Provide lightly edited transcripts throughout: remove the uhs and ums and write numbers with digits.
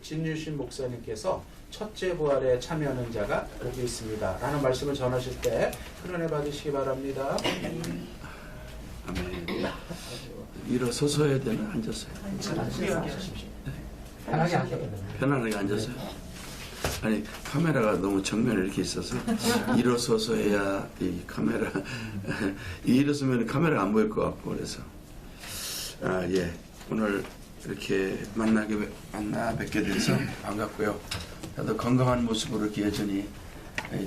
진유신 목사님께서 첫째 부활에 참여하는 자가 여기 있습니다 라는 말씀을 전하실 때 큰 은혜 받으시기 바랍니다. 아멘. 일어서서 해야 되나? 앉았어요? 편하게 하셔도 됩니다. 편안하게 앉았어요? 아니, 카메라가 너무 정면에 이렇게 있어서 일어서서 해야 이 카메라 일어서면 카메라가 안 보일 것 같고 그래서 예, 오늘 이렇게 만나 뵙게 돼서 반갑고요. 저도 건강한 모습으로 이렇게 여전히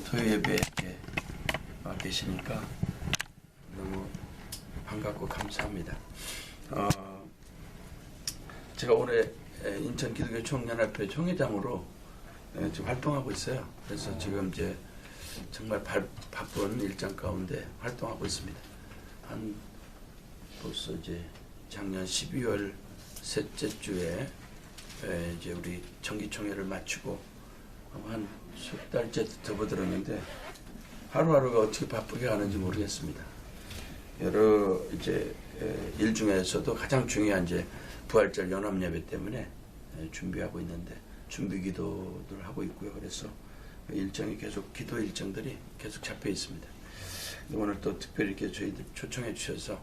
토요 예배에 이렇게 와 계시니까 너무 반갑고 감사합니다. 제가 올해 인천 기독교 총연합회 총회장으로 지금 활동하고 있어요. 그래서 지금 이제 정말 바쁜 일정 가운데 활동하고 있습니다. 한 벌써 이제 작년 12월 셋째 주에 이제 우리 정기총회를 마치고 한 석 달째 접어들었는데 하루하루가 어떻게 바쁘게 가는지 모르겠습니다. 여러 이제 일 중에서도 가장 중요한 이제 부활절 연합 예배 때문에 준비하고 있는데 준비 기도를 하고 있고요. 그래서 일정이 계속 기도 일정들이 계속 잡혀 있습니다. 오늘 또 특별히 이렇게 저희들 초청해 주셔서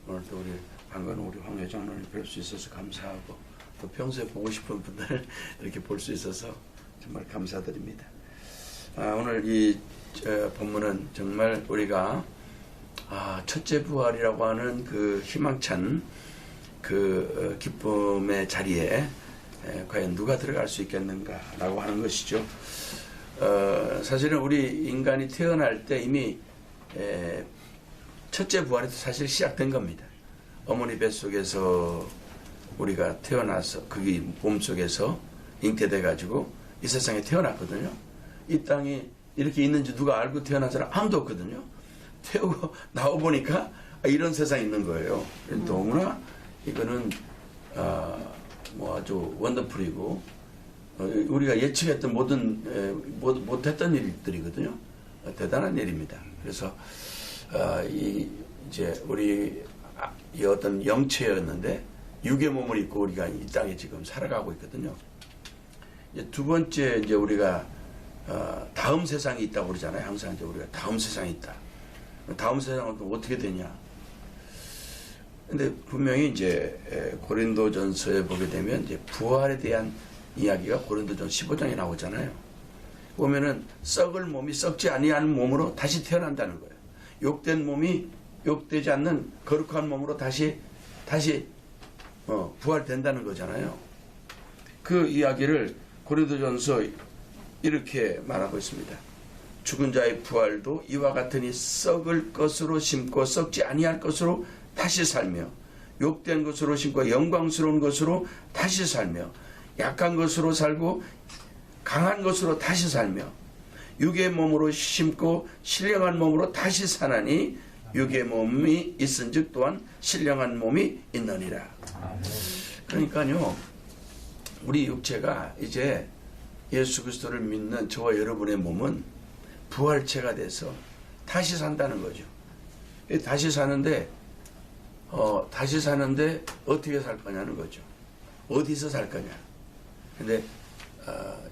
오늘 또 우리 반가운 우리 황 회장님을 뵐 수 있어서 감사하고 또 평소에 보고 싶은 분들 이렇게 볼 수 있어서 정말 감사드립니다. 오늘 이 본문은 정말 우리가 첫째 부활이라고 하는 그 희망찬 그 기쁨의 자리에 과연 누가 들어갈 수 있겠는가라고 하는 것이죠. 사실은 우리 인간이 태어날 때 이미 첫째 부활이 사실 시작된 겁니다. 어머니 뱃속에서 우리가 태어나서 그게 몸속에서 잉태돼 가지고 이 세상에 태어났거든요. 이 땅이 이렇게 있는지 누가 알고 태어난 사람 아무도 없거든요. 태우고 나와보니까 이런 세상이 있는 거예요. 너무나 이거는 뭐 아주 원더풀이고 우리가 예측했던 못했던 일들이거든요. 대단한 일입니다. 그래서 이제 우리 이 어떤 영체였는데 육의 몸을 입고 우리가 이 땅에 지금 살아가고 있거든요. 이제 두 번째 이제 우리가 다음 세상이 있다고 그러잖아요. 항상 이제 우리가 다음 세상이 있다. 다음 세상은 어떻게 되냐? 근데 분명히 이제 고린도전서에 보게 되면 이제 부활에 대한 이야기가 고린도전 15장에 나오잖아요. 보면은 썩을 몸이 썩지 아니하는 몸으로 다시 태어난다는 거예요. 욕된 몸이 욕되지 않는 거룩한 몸으로 다시 부활된다는 거잖아요. 그 이야기를 고린도전서 이렇게 말하고 있습니다. 죽은 자의 부활도 이와 같으니 썩을 것으로 심고 썩지 아니할 것으로 다시 살며 욕된 것으로 심고 영광스러운 것으로 다시 살며 약한 것으로 살고 강한 것으로 다시 살며 육의 몸으로 심고 신령한 몸으로 다시 사나니 육의 몸이 있은즉 또한 신령한 몸이 있느니라. 그러니까요, 우리 육체가 이제 예수 그리스도를 믿는 저와 여러분의 몸은 부활체가 돼서 다시 산다는 거죠. 다시 사는데 어떻게 살 거냐는 거죠. 어디서 살 거냐. 근데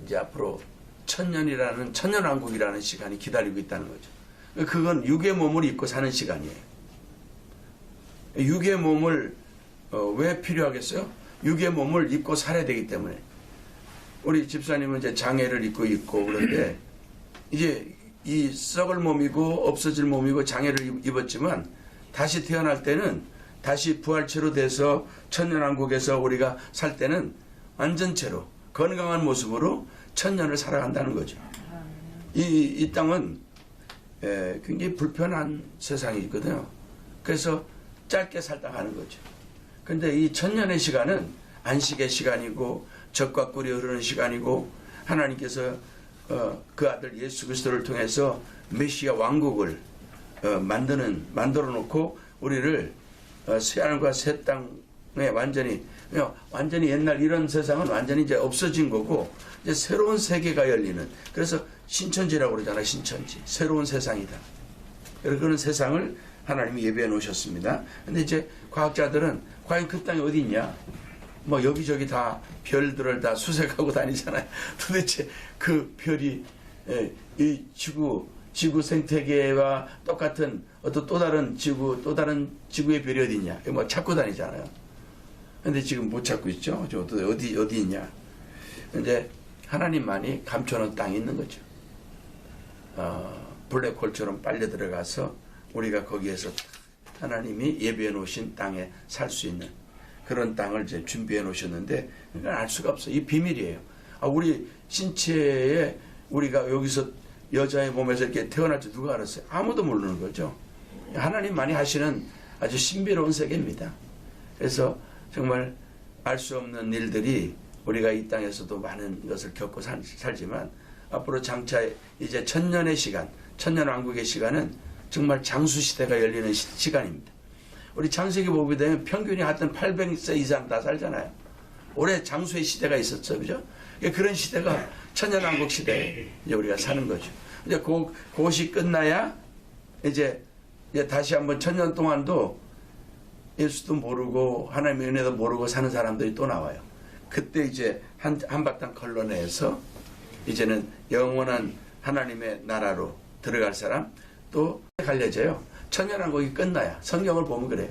이제 앞으로 천년왕국이라는 시간이 기다리고 있다는 거죠. 그건 육의 몸을 입고 사는 시간이에요. 육의 몸을 왜 필요하겠어요? 육의 몸을 입고 살아야 되기 때문에. 우리 집사님은 이제 장애를 입고 있고 그런데 이제 이 썩을 몸이고 없어질 몸이고 장애를 입었지만 다시 태어날 때는 다시 부활체로 돼서 천년왕국에서 우리가 살 때는 완전체로 건강한 모습으로 천년을 살아간다는 거죠. 이 땅은 굉장히 불편한 세상이 있거든요. 그래서 짧게 살다 가는 거죠. 그런데 이 천년의 시간은 안식의 시간이고 젖과 꿀이 흐르는 시간이고 하나님께서 그 아들 예수 그리스도를 통해서 메시아 왕국을 만들어 놓고 우리를 새하늘과 새 땅에 완전히 옛날 이런 세상은 완전히 이제 없어진 거고 이제 새로운 세계가 열리는, 그래서 신천지라고 그러잖아요. 신천지, 새로운 세상이다. 그런 세상을 하나님이 예배해 놓으셨습니다. 근데 이제 과학자들은 과연 그 땅이 어디 있냐? 뭐 여기저기 다 별들을 다 수색하고 다니잖아요. 도대체 그 별이 이 지구 생태계와 똑같은 어떤 또 다른 지구의 별이 어디 있냐? 뭐 찾고 다니잖아요. 근데 지금 못 찾고 있죠. 어디 있냐? 근데 하나님만이 감춰놓은 땅이 있는 거죠. 블랙홀처럼 빨려 들어가서 우리가 거기에서 하나님이 예비해 놓으신 땅에 살 수 있는 그런 땅을 이제 준비해 놓으셨는데 그건 알 수가 없어요. 이 비밀이에요. 우리 신체에 우리가 여기서 여자의 몸에서 이렇게 태어날 줄 누가 알았어요? 아무도 모르는 거죠. 하나님만이 하시는 아주 신비로운 세계입니다. 그래서 정말 알 수 없는 일들이 우리가 이 땅에서도 많은 것을 겪고 살지만 앞으로 장차 이제 천년의 시간, 천년왕국의 시간은 정말 장수시대가 열리는 시간입니다. 우리 창세기 보게 되면 평균이 하여튼 800세 이상 다 살잖아요. 올해 장수의 시대가 있었죠. 그죠? 그런 시대가 천년왕국 시대에 이제 우리가 사는 거죠. 이제 그것이 끝나야 이제 다시 한번 천년 동안도 예수도 모르고 하나님의 은혜도 모르고 사는 사람들이 또 나와요. 그때 이제 한바탕 걸러내서 이제는 영원한 하나님의 나라로 들어갈 사람 또 갈려져요. 천년왕국이 끝나야. 성경을 보면 그래요.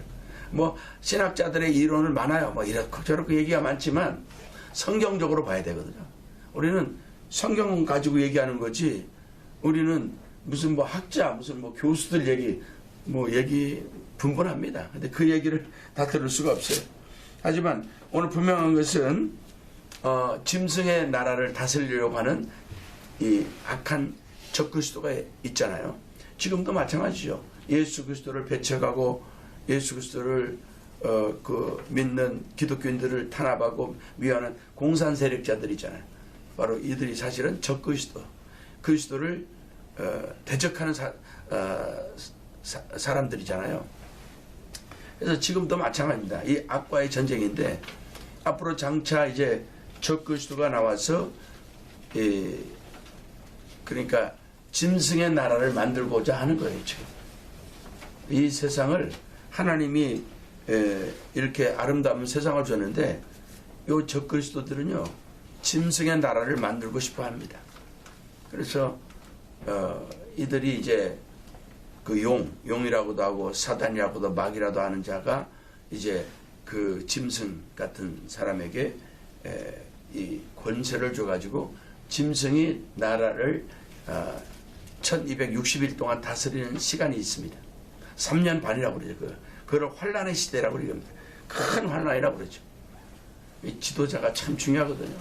뭐 신학자들의 이론은 많아요. 뭐 이렇게 저렇게 얘기가 많지만 성경적으로 봐야 되거든요. 우리는 성경 가지고 얘기하는 거지. 우리는 무슨 뭐 학자, 무슨 뭐 교수들 얘기 분분합니다. 근데 그 얘기를 다 들을 수가 없어요. 하지만 오늘 분명한 것은 짐승의 나라를 다스리려고 하는 이 악한 적그리스도가 있잖아요. 지금도 마찬가지죠. 예수 그리스도를 배척하고 예수 그리스도를 믿는 기독교인들을 탄압하고 미워하는 공산 세력자들이잖아요. 바로 이들이 사실은 적그리스도, 그리스도를 대적하는 사람들이잖아요. 그래서 지금도 마찬가지입니다. 이 악과의 전쟁인데 앞으로 장차 이제 적그리스도가 나와서 그러니까 짐승의 나라를 만들고자 하는 거예요. 지금 이 세상을 하나님이 이렇게 아름다운 세상을 줬는데 이 적그리스도들은요 짐승의 나라를 만들고 싶어 합니다. 그래서 이들이 이제 그 용이라고도 하고 사단이라고도 마귀라도 하는 자가 이제 그 짐승 같은 사람에게 이 권세를 줘가지고 짐승이 나라를 1260일 동안 다스리는 시간이 있습니다. 3년 반이라고 그러죠. 그걸 환란의 시대라고 그럽니다. 큰 환란이라고 그러죠. 이 지도자가 참 중요하거든요.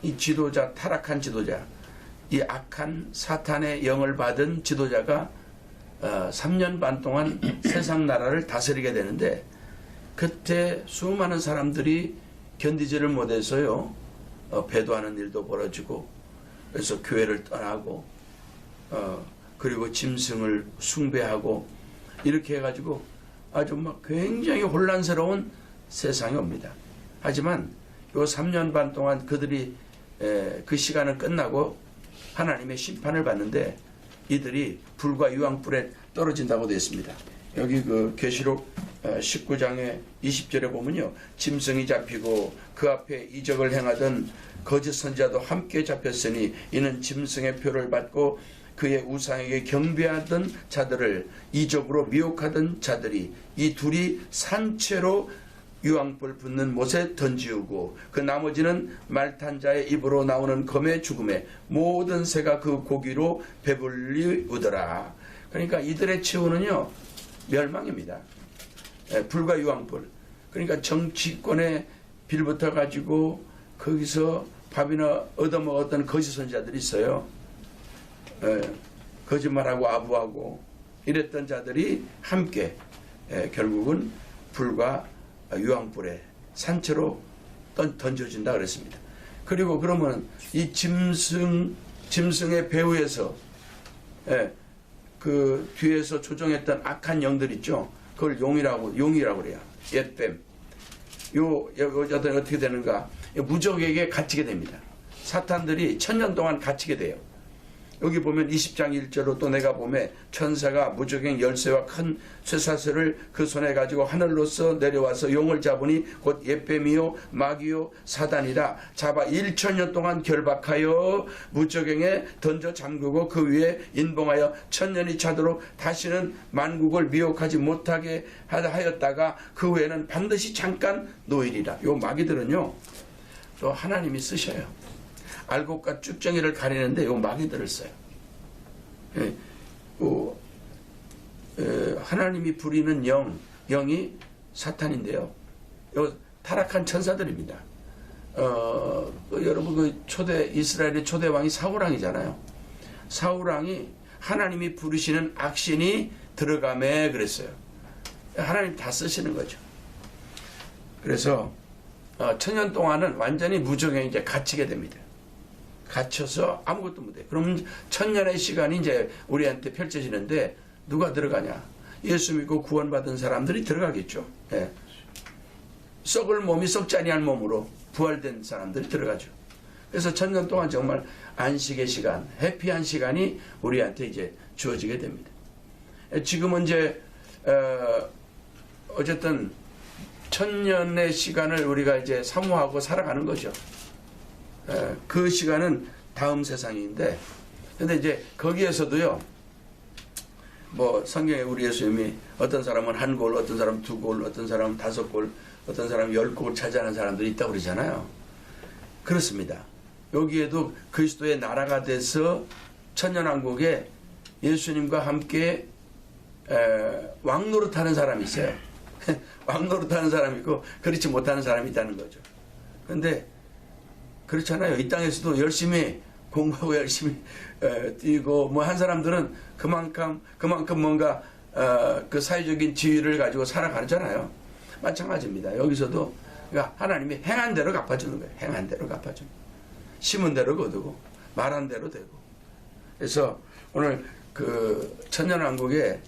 이 지도자, 타락한 지도자, 이 악한 사탄의 영을 받은 지도자가 3년 반 동안 세상 나라를 다스리게 되는데 그때 수많은 사람들이 견디지를 못해서요 배도하는 일도 벌어지고 그래서 교회를 떠나고 그리고 짐승을 숭배하고 이렇게 해가지고 아주 막 굉장히 혼란스러운 세상이 옵니다. 하지만 요 3년 반 동안 그들이 그 시간은 끝나고 하나님의 심판을 받는데 이들이 불과 유황불에 떨어진다고 되어 있습니다. 여기 그 계시록 19장의 20절에 보면요. 짐승이 잡히고 그 앞에 이적을 행하던 거짓 선지자도 함께 잡혔으니 이는 짐승의 표를 받고 그의 우상에게 경배하던 자들을 이적으로 미혹하던 자들이 이 둘이 산채로 유황불 붙는 못에 던지우고 그 나머지는 말탄 자의 입으로 나오는 검의 죽음에 모든 새가 그 고기로 배불리우더라. 그러니까 이들의 최후는요 멸망입니다. 불과 유황불. 그러니까 정치권에 빌붙어 가지고 거기서 밥이나 얻어먹었던 거짓 선지자들이 있어요. 거짓말하고 아부하고 이랬던 자들이 함께 결국은 불과 유황불에 산채로 던져진다 그랬습니다. 그리고 그러면 이 짐승의 배후에서 그 뒤에서 조종했던 악한 영들 있죠. 그걸 용이라고 그래요. 옛뱀. 요 여자들은 어떻게 되는가? 무적에게 갇히게 됩니다. 사탄들이 1000년 동안 갇히게 돼요. 여기 보면 20장 1절로 또 내가 보매 천사가 무저갱 열쇠와 큰 쇠사슬을 그 손에 가지고 하늘로서 내려와서 용을 잡으니 곧 옛뱀이요 마귀요 사단이라 잡아 1000년 동안 결박하여 무저갱에 던져 잠그고 그 위에 인봉하여 1000년이 차도록 다시는 만국을 미혹하지 못하게 하였다가 그 후에는 반드시 잠깐 노일이라. 요 마귀들은요 또 하나님이 쓰셔요. 알곡과 쭉정이를 가리는데 요 마귀들을 써요. 예, 하나님이 부리는 영이 사탄인데요. 요 타락한 천사들입니다. 여러분 그 이스라엘의 초대 왕이 사울왕이잖아요. 사울왕이 하나님이 부르시는 악신이 들어가매 그랬어요. 하나님 다 쓰시는 거죠. 그래서 1000년 동안은 완전히 무적에 이제 갇히게 됩니다. 갇혀서 아무것도 못해. 그럼 1000년의 시간이 이제 우리한테 펼쳐지는데 누가 들어가냐? 예수 믿고 구원받은 사람들이 들어가겠죠. 예. 썩을 몸이 썩지 아니할 몸으로 부활된 사람들이 들어가죠. 그래서 1000년 동안 정말 안식의 시간, 해피한 시간이 우리한테 이제 주어지게 됩니다. 지금은 이제 어쨌든 1000년의 시간을 우리가 이제 사모하고 살아가는 거죠. 그 시간은 다음 세상인데, 근데 이제 거기에서도요, 뭐 성경에 우리 예수님이 어떤 사람은 1골, 어떤 사람은 2골, 어떤 사람은 5골, 어떤 사람은 10골 차지하는 사람들이 있다고 그러잖아요. 그렇습니다. 여기에도 그리스도의 나라가 돼서 천년왕국에 예수님과 함께 왕노릇하는 사람이 있어요. 왕노릇하는 사람이 있고 그렇지 못하는 사람이 있다는 거죠. 그런데 그렇잖아요. 이 땅에서도 열심히 공부하고 열심히 뛰고 뭐 한 사람들은 그만큼 뭔가 그 사회적인 지위를 가지고 살아가잖아요. 마찬가지입니다. 여기서도 그러니까 하나님이 행한 대로 갚아주는 거예요. 행한 대로 갚아주는 거예요. 심은 대로 거두고 말한 대로 되고. 그래서 오늘 그 천년왕국에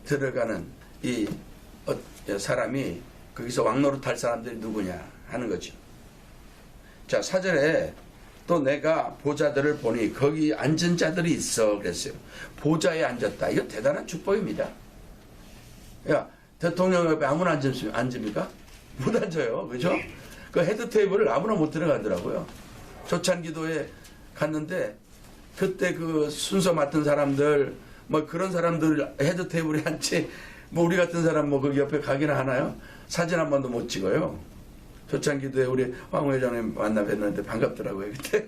들어가는 이 사람이 거기서 왕노릇할 사람들이 누구냐 하는 거죠. 자, 4절에 또 내가 보좌들을 보니 거기 앉은 자들이 있어 그랬어요. 보좌에 앉았다. 이거 대단한 축복입니다. 야, 대통령 옆에 아무나 앉습니까? 못 앉아요. 그죠? 그 헤드 테이블을 아무나 못 들어가더라고요. 조찬기도에 갔는데 그때 그 순서 맡은 사람들 뭐 그런 사람들 헤드 테이블에 앉지 뭐 우리 같은 사람 뭐 거기 옆에 가기나 하나요? 사진 한 번도 못 찍어요. 조찬기도에 우리 황 회장님 만나 뵀는데 반갑더라고요. 그때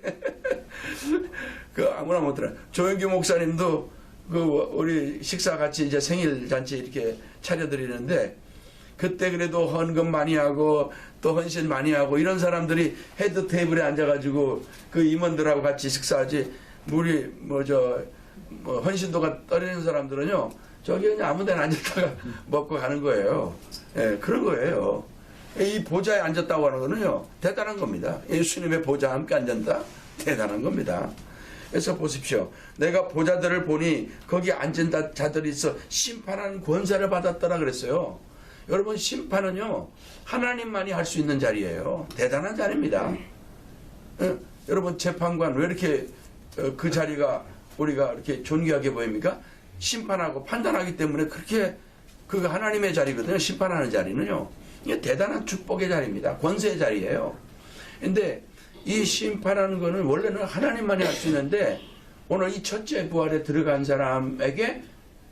그 아무나 못 들어. 조영규 목사님도 그 우리 식사 같이 이제 생일 잔치 이렇게 차려드리는데 그때 그래도 헌금 많이 하고 또 헌신 많이 하고 이런 사람들이 헤드 테이블에 앉아가지고 그 임원들하고 같이 식사하지. 우리 뭐 헌신도가 떨어지는 사람들은요 저기 그냥 아무데나 앉았다가 먹고 가는 거예요. 예, 그런 거예요. 이 보좌에 앉았다고 하는 거는요 대단한 겁니다. 예수님의 보좌와 함께 앉았다 대단한 겁니다. 그래서 보십시오. 내가 보좌들을 보니 거기 앉은 자들이 있어 심판하는 권세를 받았더라 그랬어요. 여러분 심판은요 하나님만이 할 수 있는 자리예요. 대단한 자리입니다. 여러분 재판관 왜 이렇게 그 자리가 우리가 이렇게 존귀하게 보입니까? 심판하고 판단하기 때문에 그렇게 그 하나님의 자리거든요. 심판하는 자리는요. 이게 대단한 축복의 자리입니다. 권세의 자리예요. 근데 이 심판하는 거는 원래는 하나님만이 할 수 있는데 오늘 이 첫째 부활에 들어간 사람에게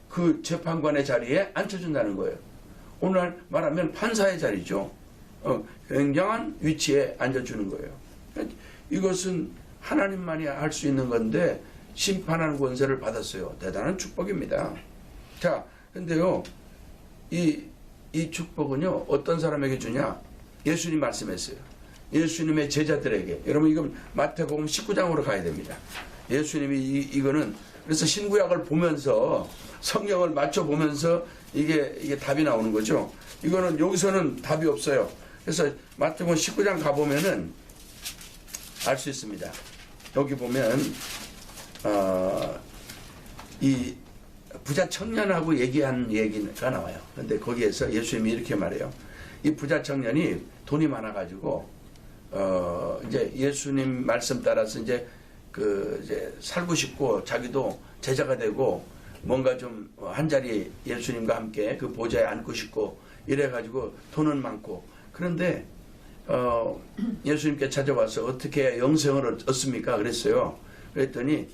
그 재판관의 자리에 앉혀준다는 거예요. 오늘 말하면 판사의 자리죠. 굉장한 위치에 앉아주는 거예요. 이것은 하나님만이 할 수 있는 건데 심판하는 권세를 받았어요. 대단한 축복입니다. 자, 근데요, 이 축복은요, 어떤 사람에게 주냐? 예수님 말씀했어요. 예수님의 제자들에게. 여러분, 이건 마태복음 19장으로 가야 됩니다. 예수님이 이거는, 그래서 신구약을 보면서, 성경을 맞춰보면서 이게 답이 나오는 거죠. 이거는 여기서는 답이 없어요. 그래서 마태복음 19장 가보면은 알 수 있습니다. 여기 보면, 이 부자 청년하고 얘기한 얘기가 나와요. 근데 거기에서 예수님이 이렇게 말해요. 이 부자 청년이 돈이 많아가지고, 이제 예수님 말씀 따라서 이제 그 이제 살고 싶고 자기도 제자가 되고 뭔가 좀 한 자리 예수님과 함께 그 보좌에 앉고 싶고 이래가지고 돈은 많고 그런데 예수님께 찾아와서 어떻게 영생을 얻습니까? 그랬어요. 그랬더니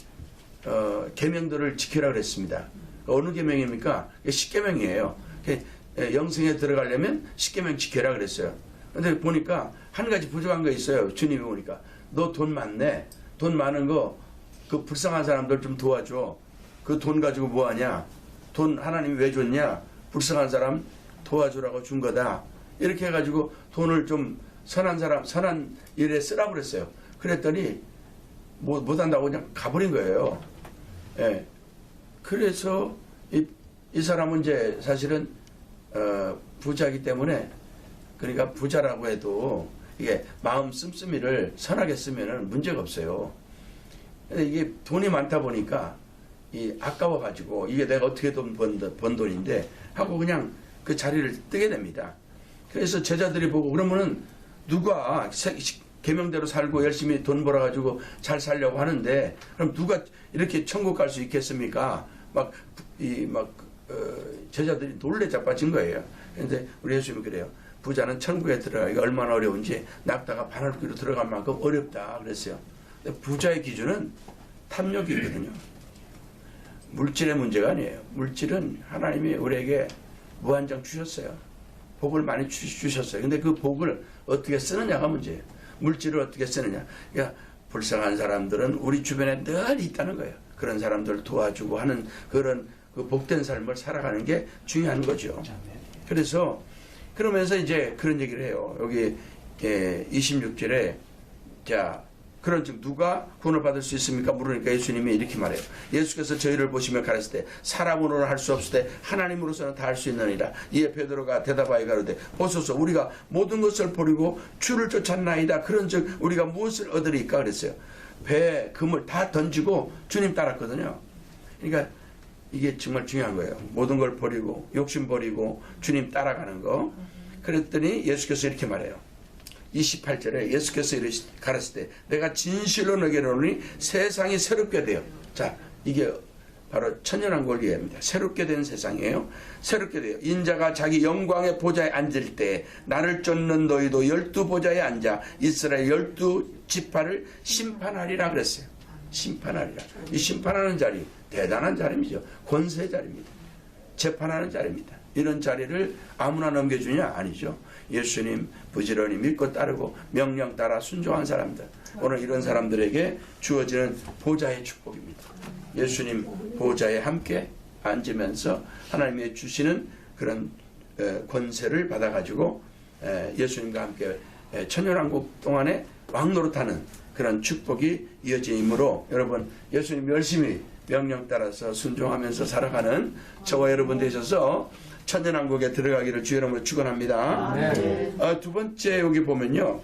계명들을 지키라 그랬습니다. 어느 계명입니까? 10계명이에요. 영생에 들어가려면 10계명 지켜라 그랬어요. 근데 보니까 한 가지 부족한 거 있어요. 주님이 보니까 너 돈 많네. 돈 많은 거 그 불쌍한 사람들 좀 도와줘. 그 돈 가지고 뭐 하냐? 돈 하나님이 왜 줬냐? 불쌍한 사람 도와주라고 준 거다. 이렇게 해가지고 돈을 좀 선한 사람, 선한 일에 쓰라고 그랬어요. 그랬더니 못한다고 그냥 가버린 거예요. 예. 그래서 이 사람은 이제 사실은 부자이기 때문에 그러니까 부자라고 해도 이게 마음 씀씀이를 선하게 쓰면은 문제가 없어요. 근데 이게 돈이 많다 보니까 아까워가지고 이게 내가 어떻게 번 돈인데 하고 그냥 그 자리를 뜨게 됩니다. 그래서 제자들이 보고 그러면은 누가 계명대로 살고 열심히 돈 벌어가지고 잘 살려고 하는데 그럼 누가 이렇게 천국 갈 수 있겠습니까? 제자들이 놀래 자빠진 거예요. 그런데 우리 예수님이 그래요. 부자는 천국에 들어가기가 얼마나 어려운지 낙타가 바늘귀로 들어갈 만큼 어렵다 그랬어요. 근데 부자의 기준은 탐욕이거든요. 물질의 문제가 아니에요. 물질은 하나님이 우리에게 무한정 주셨어요. 복을 많이 주셨어요. 근데 그 복을 어떻게 쓰느냐가 문제예요. 물질을 어떻게 쓰느냐. 그러니까 불쌍한 사람들은 우리 주변에 늘 있다는 거예요. 그런 사람들을 도와주고 하는 그런 그 복된 삶을 살아가는 게 중요한 거죠. 그래서 그러면서 이제 그런 얘기를 해요. 여기 26절에 자 그런 즉 누가 구원을 받을 수 있습니까? 물으니까 예수님이 이렇게 말해요. 예수께서 저희를 보시며 가르칠 때 사람으로는 할 수 없을 때 하나님으로서는 다 할 수 있느니라. 이에 베드로가 대답하여 가로되 보소서 우리가 모든 것을 버리고 주를 쫓았나이다. 그런 즉 우리가 무엇을 얻으리까 그랬어요. 배에 금을 다 던지고 주님 따랐거든요. 그러니까 이게 정말 중요한 거예요. 모든 걸 버리고 욕심 버리고 주님 따라가는 거. 그랬더니 예수께서 이렇게 말해요. 28절에 예수께서 가르칠 때 내가 진실로 너에게 이르노니 세상이 새롭게 돼요. 자, 이게 바로 천년왕국을 얘기합니다. 새롭게 된 세상이에요. 새롭게 돼요. 인자가 자기 영광의 보좌에 앉을 때 나를 쫓는 너희도 12보좌에 앉아 이스라엘 12지파를 심판하리라 그랬어요. 심판하리라. 이 심판하는 자리 대단한 자리이죠. 권세의 자리입니다. 재판하는 자리입니다. 이런 자리를 아무나 넘겨주냐? 아니죠. 예수님 부지런히 믿고 따르고 명령 따라 순종한 사람들. 오늘 이런 사람들에게 주어지는 보좌의 축복입니다. 예수님 보좌에 함께 앉으면서 하나님이 주시는 그런 권세를 받아가지고 예수님과 함께 천년왕국 동안에 왕노릇하는 그런 축복이 이어지므로 여러분 예수님 열심히 명령 따라서 순종하면서 살아가는 저와 여러분 되셔서 천년왕국에 들어가기를 주의 이름으로 축원합니다. 두 번째 여기 보면요.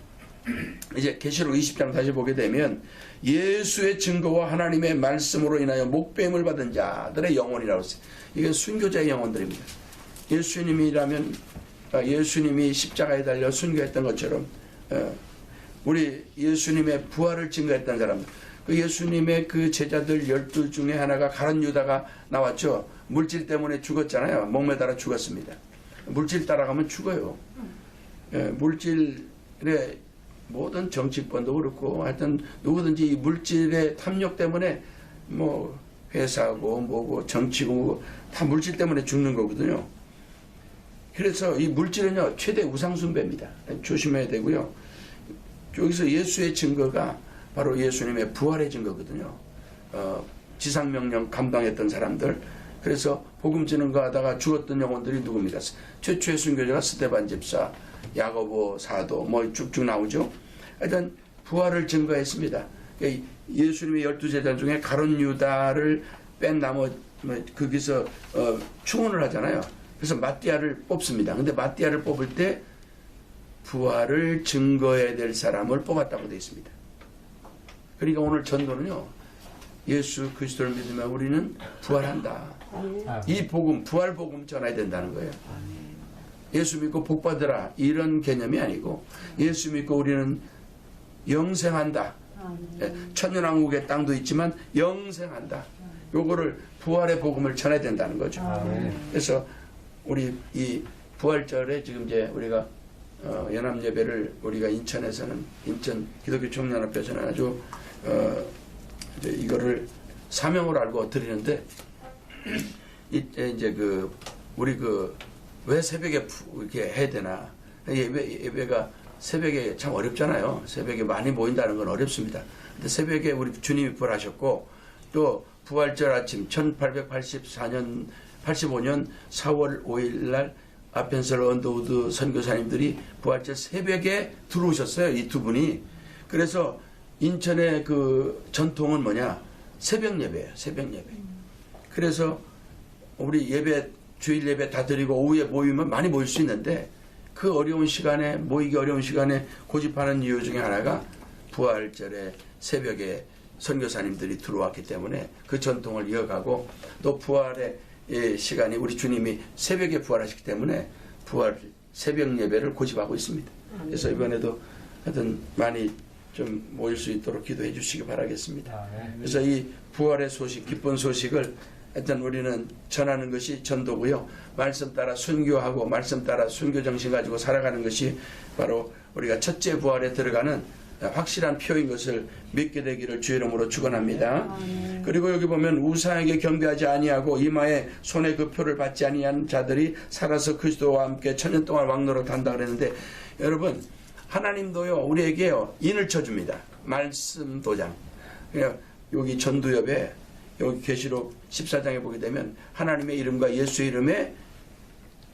이제 계시록 20장 다시 보게 되면 예수의 증거와 하나님의 말씀으로 인하여 목배임을 받은 자들의 영혼이라고 했어요. 이건 순교자의 영혼들입니다. 예수님이라면 예수님이 십자가에 달려 순교했던 것처럼 우리 예수님의 부활을 증거했던 사람들, 그 예수님의 그 제자들 12 중에 하나가 가룟 유다가 나왔죠. 물질 때문에 죽었잖아요. 목매달아 죽었습니다. 물질 따라가면 죽어요. 물질의 모든 정치권도 그렇고 하여튼 누구든지 이 물질의 탐욕 때문에 뭐 회사고 뭐고 정치고 뭐고 다 물질 때문에 죽는 거거든요. 그래서 이 물질은요 최대 우상숭배입니다. 조심해야 되고요. 여기서 예수의 증거가 바로 예수님의 부활의 증거거든요. 지상명령 감당했던 사람들. 그래서 복음 전하는 거 하다가 죽었던 영혼들이 누굽니까? 최초의 순교자가 스데반 집사, 야고보 사도 뭐 쭉쭉 나오죠. 하여튼 부활을 증거했습니다. 예수님의 12제자 중에 가룟 유다를 뺀 나머지 거기서 충원을 하잖아요. 그래서 마띠아를 뽑습니다. 근데 마띠아를 뽑을 때 부활을 증거해야 될 사람을 뽑았다고 되어 있습니다. 그러니까 오늘 전도는요. 예수 그리스도를 믿으면 우리는 부활한다. 이 복음, 부활 복음 전해야 된다는 거예요. 예수 믿고 복 받으라 이런 개념이 아니고 예수 믿고 우리는 영생한다. 천년왕국의 땅도 있지만 영생한다. 요거를 부활의 복음을 전해야 된다는 거죠. 그래서 우리 이 부활절에 지금 이제 우리가 연합 예배를 우리가 인천에서는 인천 기독교 청년협회에서는 아주 이거를 사명으로 알고 드리는데 이제 우리 왜 새벽에 이렇게 해야 되나? 예배가 새벽에 참 어렵잖아요. 새벽에 많이 모인다는 건 어렵습니다. 근데 새벽에 우리 주님이 부활하셨고 또 부활절 아침 1885년 4월 5일 날 아펜셀 언더우드 선교사님들이 부활절 새벽에 들어오셨어요. 이 두 분이. 그래서 인천의 그 전통은 뭐냐? 새벽 예배예요. 새벽 예배. 그래서 우리 예배 주일 예배 다 드리고 오후에 모이면 많이 모일 수 있는데 그 어려운 시간에 모이기 어려운 시간에 고집하는 이유 중에 하나가 부활절에 새벽에 선교사님들이 들어왔기 때문에 그 전통을 이어가고 또 부활의 시간이 우리 주님이 새벽에 부활하셨기 때문에 부활 새벽 예배를 고집하고 있습니다. 그래서 이번에도 하여튼 많이 좀 모일 수 있도록 기도해 주시기 바라겠습니다. 그래서 이 부활의 소식, 기쁜 소식을 하여튼 우리는 전하는 것이 전도고요. 말씀 따라 순교하고 말씀 따라 순교 정신 가지고 살아가는 것이 바로 우리가 첫째 부활에 들어가는 확실한 표인 것을 믿게 되기를 주의 이름으로 축원합니다. 그리고 여기 보면 우상에게 경배하지 아니하고 이마에 손에 그 표를 받지 아니한 자들이 살아서 그리스도와 함께 천년 동안 왕노릇 한다 그랬는데 여러분 하나님도요 우리에게요 인을 쳐줍니다. 말씀 도장. 여기 전두엽에 여기 계시록 14장에 보게 되면 하나님의 이름과 예수의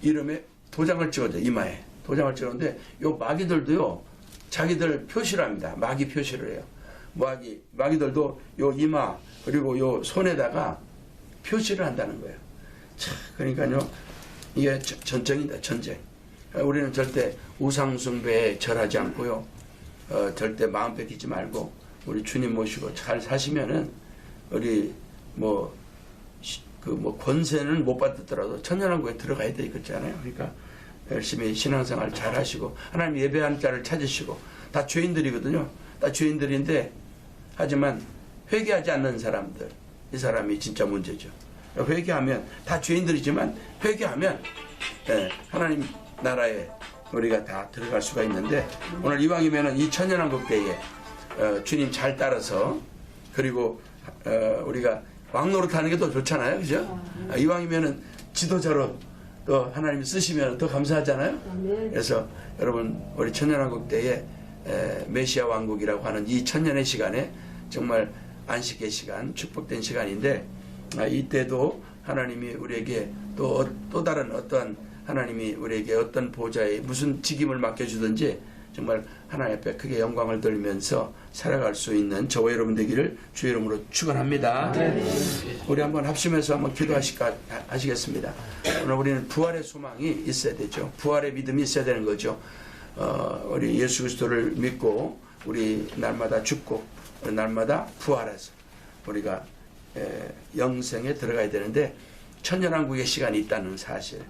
이름에 도장을 찍어줘. 이마에 도장을 찍었는데 요 마귀들도요 자기들 표시를 합니다. 마귀 표시를 해요. 마귀들도 요 이마 그리고 요 손에다가 표시를 한다는 거예요. 자, 그러니까요 이게 전쟁이다. 전쟁. 우리는 절대 우상숭배에 절하지 않고요. 절대 마음 뺏기지 말고 우리 주님 모시고 잘 사시면은 우리 권세는 못 받더라도 천년왕국에 들어가야 돼 그렇잖아요. 그러니까 열심히 신앙생활 잘 하시고 하나님 예배하는 자를 찾으시고 다 죄인들이거든요. 다 죄인들인데 하지만 회개하지 않는 사람들 이 사람이 진짜 문제죠. 회개하면 다 죄인들이지만 회개하면 하나님 나라에 우리가 다 들어갈 수가 있는데 오늘 이왕이면은 이 천년왕국 때에 주님 잘 따라서 그리고 우리가 왕노릇 하는 게 더 좋잖아요. 그죠? 이왕이면은 지도자로 또 하나님이 쓰시면 더 감사하잖아요. 그래서 여러분 우리 천년왕국 때에 메시아 왕국이라고 하는 이 천년의 시간에 정말 안식의 시간, 축복된 시간인데 이때도 하나님이 우리에게 또 다른 어떠한 하나님이 우리에게 어떤 보좌에 무슨 직임을 맡겨주든지 정말 하나님 앞에 크게 영광을 돌리면서 살아갈 수 있는 저와 여러분 되기를 주의 이름으로 축원합니다. 우리 한번 합심해서 한번 기도하시겠습니다. 오늘 우리는 부활의 소망이 있어야 되죠. 부활의 믿음이 있어야 되는 거죠. 우리 예수 그리스도를 믿고 우리 날마다 죽고 우리 날마다 부활해서 우리가 영생에 들어가야 되는데 천년왕국의 시간이 있다는 사실.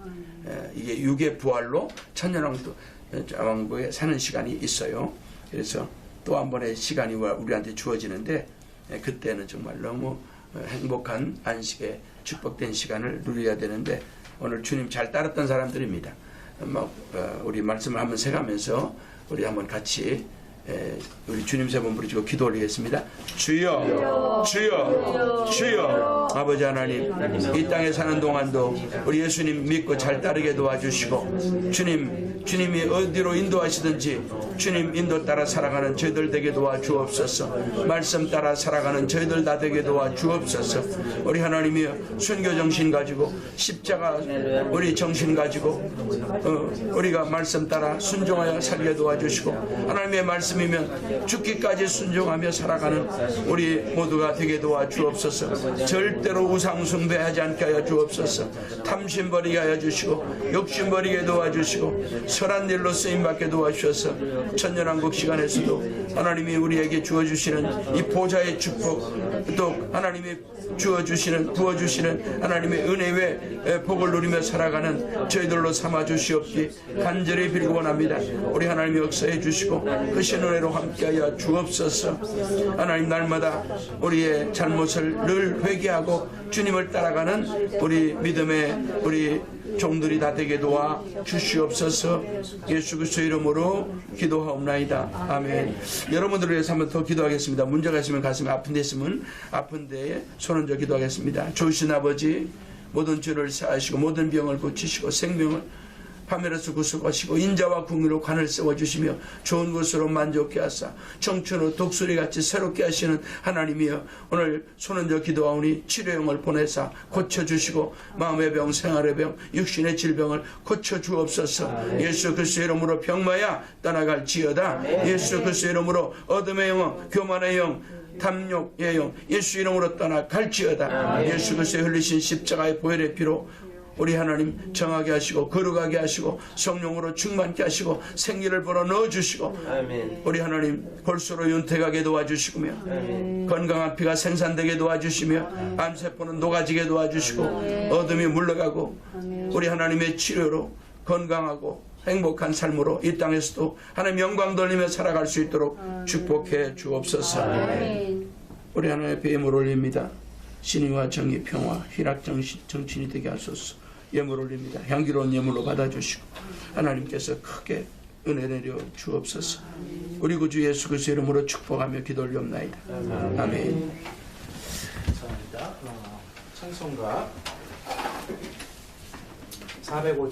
이게 육의 부활로 천년왕국에 사는 시간이 있어요. 그래서 또 한 번의 시간이 우리한테 주어지는데 그때는 정말 너무 행복한 안식의 축복된 시간을 누려야 되는데 오늘 주님 잘 따랐던 사람들입니다. 우리 말씀을 한번 새가면서 우리 한번 같이 우리 주님 세 번 부르시고 기도 올리겠습니다. 주여 주여 주여 아버지 하나님 이 땅에 사는 동안도 우리 예수님 믿고 잘 따르게 도와주시고 주님이 어디로 인도하시든지 주님 인도 따라 살아가는 저희들 되게 도와주옵소서. 말씀 따라 살아가는 저희들 다 되게 도와주옵소서. 우리 하나님이 순교 정신 가지고 십자가 우리 정신 가지고 우리가 말씀 따라 순종하여 살게 도와주시고 하나님의 말씀이면 죽기까지 순종하며 살아가는 우리 모두가 되게 도와주옵소서. 절대로 우상 숭배하지 않게 하여 주옵소서. 탐심 버리게 하여 주시고 욕심 버리게 도와주시고 선한 일로 쓰임받게 도와주셔서 천년왕국 시간에서도 하나님이 우리에게 주어주시는 이 보좌의 축복, 또 하나님이 부어주시는 하나님의 은혜 외 복을 누리며 살아가는 저희들로 삼아주시옵기 간절히 빌고 원합니다. 우리 하나님이 역사해 주시고 그 신은혜로 함께하여 주옵소서. 하나님, 날마다 우리의 잘못을 늘 회개하고 주님을 따라가는 우리 믿음의 우리 종들이 다 되게 도와 주시옵소서. 예수 그리스도의 이름으로 기도하옵나이다. 아멘. 여러분들을 위해서 한번 더 기도하겠습니다. 문제가 있으면, 가슴이 아픈 데 있으면 아픈 데에 손 얹어 기도하겠습니다. 좋으신 아버지, 모든 죄를 사하시고 모든 병을 고치시고 생명을 파멸에서 구속하시고 인자와 궁으로 관을 세워주시며 좋은 것으로 만족케 하사 청춘의 독수리같이 새롭게 하시는 하나님이여, 오늘 손은저 기도하오니 치료형을 보내사 고쳐주시고 마음의 병, 생활의 병, 육신의 질병을 고쳐주옵소서. 예수 그리스도의 이름으로 병마야 떠나갈지어다. 예수 그리스도의 이름으로 어둠의 영혼, 교만의 영, 탐욕의 영, 예수 이름으로 떠나갈지어다. 예수 그리스도의 흘리신 십자가의 보혈의 피로 우리 하나님 정하게 하시고 거룩하게 하시고 성령으로 충만케 하시고 생기를 불어 넣어주시고, 우리 하나님 골수로 윤택하게 도와주시고며 건강한 피가 생산되게 도와주시며 암세포는 녹아지게 도와주시고 어둠이 물러가고 우리 하나님의 치료로 건강하고 행복한 삶으로 이 땅에서도 하나님 영광 돌리며 살아갈 수 있도록 축복해 주옵소서. 우리 하나님의 앞에 예물 올립니다. 신의와 정의, 평화, 희락 정신이 되게 하소서. 예물 올립니다. 향기로운 예물로 받아주시고 하나님께서 크게 은혜 내려 주옵소서. 우리 구주 예수 그리스도 이름으로 축복하며 기도 올리옵나이다. 아멘. 감사합니다. 찬송가 405장